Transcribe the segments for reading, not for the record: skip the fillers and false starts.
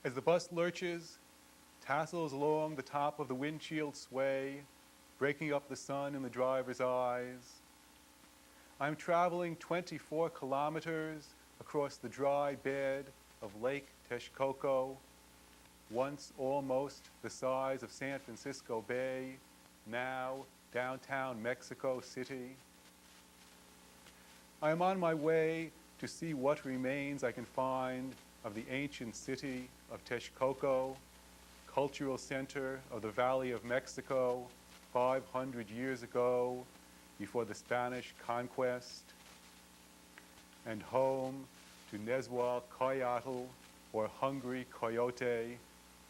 As the bus lurches, tassels along the top of the windshield sway, breaking up the sun in the driver's eyes. I'm traveling 24 kilometers across the dry bed of Lake Texcoco, once almost the size of San Francisco Bay, now downtown Mexico City. I am on my way to see what remains I can find of the ancient city of Texcoco, cultural center of the Valley of Mexico 500 years ago before the Spanish conquest, and home to Nezahualcoyotl, or Hungry Coyote,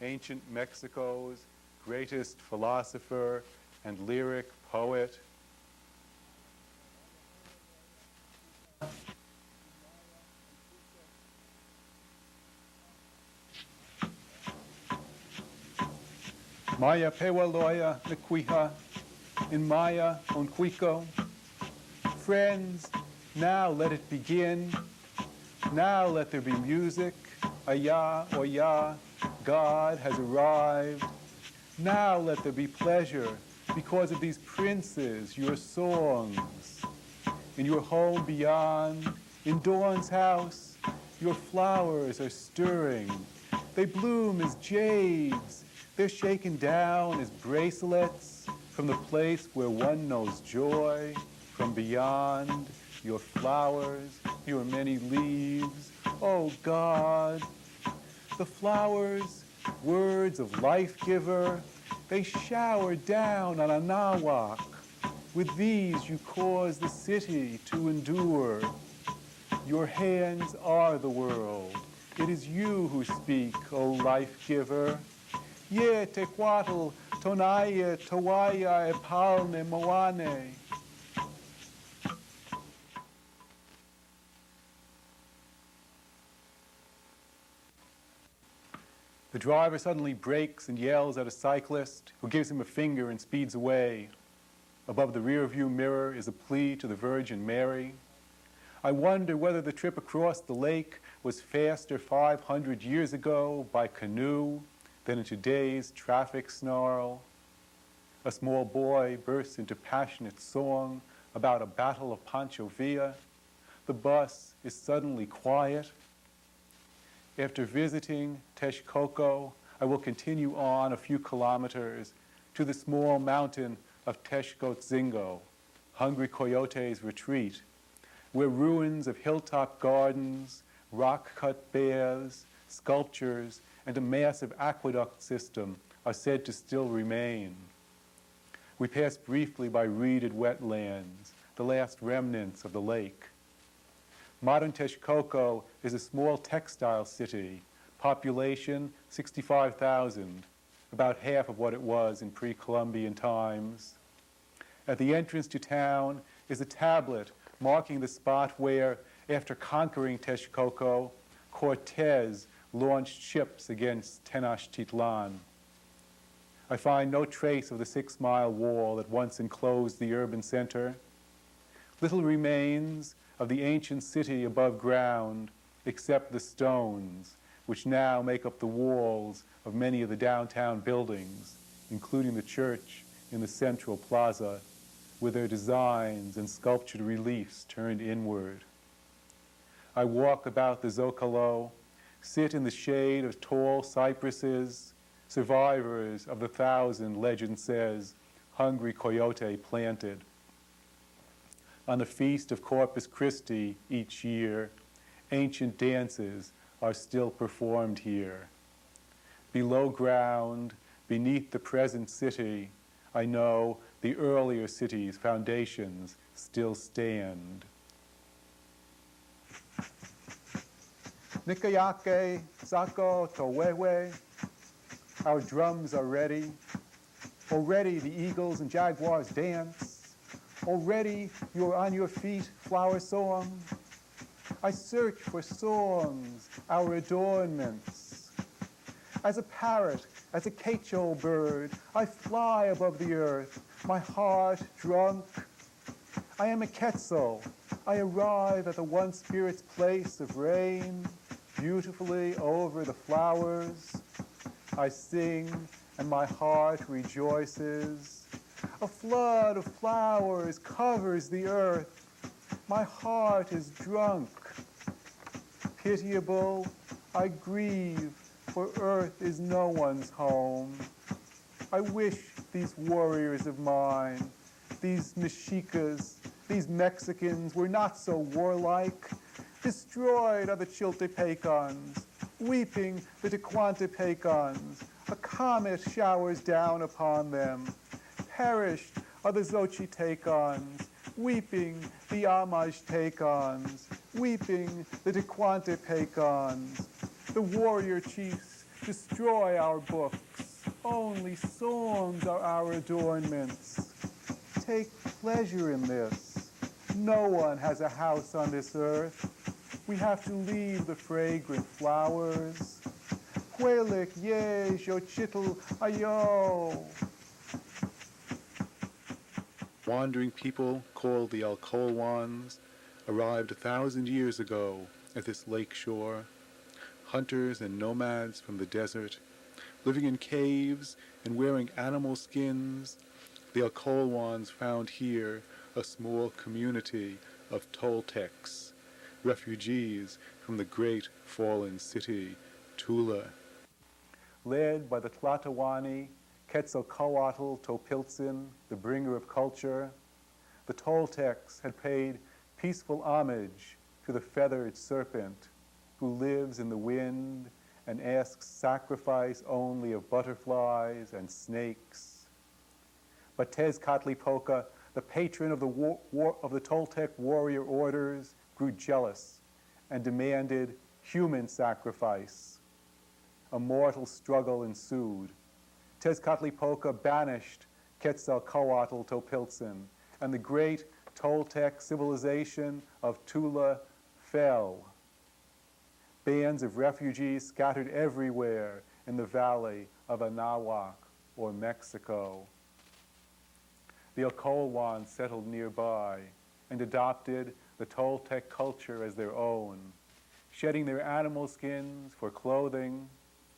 ancient Mexico's greatest philosopher and lyric poet. Maya pewaloya nequiha, in Maya onquico. Friends, now let it begin. Now let there be music. Aya oya, God has arrived. Now let there be pleasure because of these princes, your songs. In your home beyond, in Dawn's house, your flowers are stirring. They bloom as jades. They're shaken down as bracelets from the place where one knows joy. From beyond, your flowers, your many leaves. Oh God, the flowers, words of life giver, they shower down on Anahuac. With these you cause the city to endure. Your hands are the world. It is you who speak, O life giver. Ye tequatl, tonaya, tawaya, epalne, moane. The driver suddenly brakes and yells at a cyclist who gives him a finger and speeds away. Above the rearview mirror is a plea to the Virgin Mary. I wonder whether the trip across the lake was faster 500 years ago by canoe than in today's traffic snarl. A small boy bursts into passionate song about a battle of Pancho Villa. The bus is suddenly quiet. After visiting Texcoco, I will continue on a few kilometers to the small mountain of Texcotzingo, Hungry Coyote's retreat, where ruins of hilltop gardens, rock-cut baths, sculptures, and a massive aqueduct system are said to still remain. We pass briefly by reeded wetlands, the last remnants of the lake. Modern Texcoco is a small textile city, population 65,000, about half of what it was in pre-Columbian times. At the entrance to town is a tablet marking the spot where, after conquering Texcoco, Cortez launched ships against Tenochtitlan. I find no trace of the 6-mile wall that once enclosed the urban center. Little remains of the ancient city above ground, except the stones, which now make up the walls of many of the downtown buildings, including the church in the central plaza, with their designs and sculptured reliefs turned inward. I walk about the Zocalo, sit in the shade of tall cypresses, survivors of the 1,000, legend says, Hungry Coyote planted. On the feast of Corpus Christi each year, ancient dances are still performed here. Below ground, beneath the present city, I know the earlier city's foundations still stand. Nikayake, Sako, Towewe, our drums are ready. Already the eagles and jaguars dance. Already you're on your feet, flower song. I search for songs, our adornments. As a parrot, as a quechol bird, I fly above the earth, my heart drunk. I am a Quetzal. I arrive at the one spirit's place of rain. beautifully over the flowers. I sing and my heart rejoices. A flood of flowers covers the earth. My heart is drunk. Pitiable, I grieve, for earth is no one's home. I wish these warriors of mine, these Mexicas, these Mexicans were not so warlike. Destroyed are the Chiltepecans, weeping the Tecuantepecans. A comet showers down upon them. Perished are the Xochitecans, weeping the Amaztecans, weeping the Tecuantepecans. The warrior chiefs destroy our books. Only songs are our adornments. Take pleasure in this. No one has a house on this earth. We have to leave the fragrant flowers. Huelic, ye, Xochitl, ayo. Wandering people called the Alcoalwans arrived 1,000 years ago at this lake shore. Hunters and nomads from the desert, living in caves and wearing animal skins, the Alcoalwans found here a small community of Toltecs, refugees from the great fallen city, Tula. Led by the Tlatoani, Quetzalcoatl Topiltzin, the bringer of culture, the Toltecs had paid peaceful homage to the feathered serpent who lives in the wind and asks sacrifice only of butterflies and snakes. But Tezcatlipoca, the patron of the Toltec warrior orders, grew jealous and demanded human sacrifice. A mortal struggle ensued. Tezcatlipoca banished Quetzalcoatl Topiltzin, and the great Toltec civilization of Tula fell. Bands of refugees scattered everywhere in the valley of Anahuac, or Mexico. The Alcoalwans settled nearby and adopted the Toltec culture as their own, shedding their animal skins for clothing,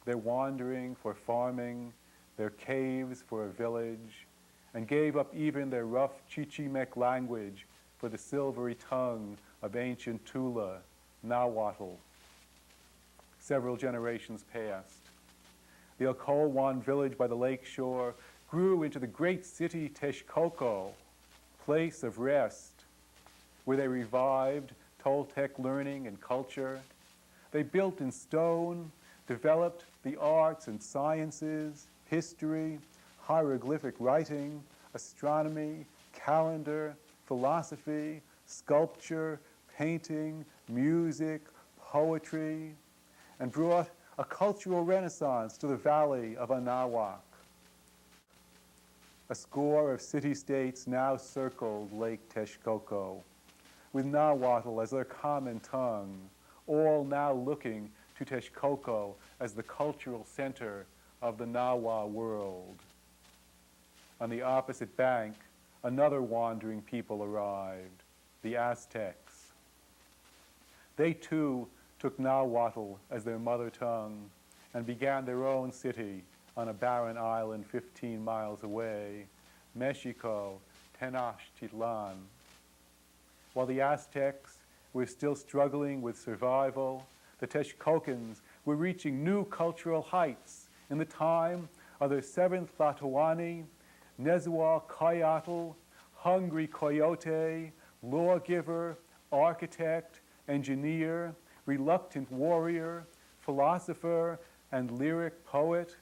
their wandering for farming, their caves for a village, and gave up even their rough Chichimec language for the silvery tongue of ancient Tula, Nahuatl. Several generations passed. The Alcoalwan village by the lake shore grew into the great city Texcoco, place of rest, where they revived Toltec learning and culture. They built in stone, developed the arts and sciences, history, hieroglyphic writing, astronomy, calendar, philosophy, sculpture, painting, music, poetry, and brought a cultural renaissance to the valley of Anahuac. A score of city-states now circled Lake Texcoco, with Nahuatl as their common tongue, all now looking to Texcoco as the cultural center of the Nahua world. On the opposite bank, another wandering people arrived, the Aztecs. They too took Nahuatl as their mother tongue and began their own city on a barren island 15 miles away, Mexico, Tenochtitlan. While the Aztecs were still struggling with survival, the Texcocans were reaching new cultural heights in the time of their seventh Tlatoani, Nezahualcoyotl, Hungry Coyote, lawgiver, architect, engineer, reluctant warrior, philosopher, and lyric poet.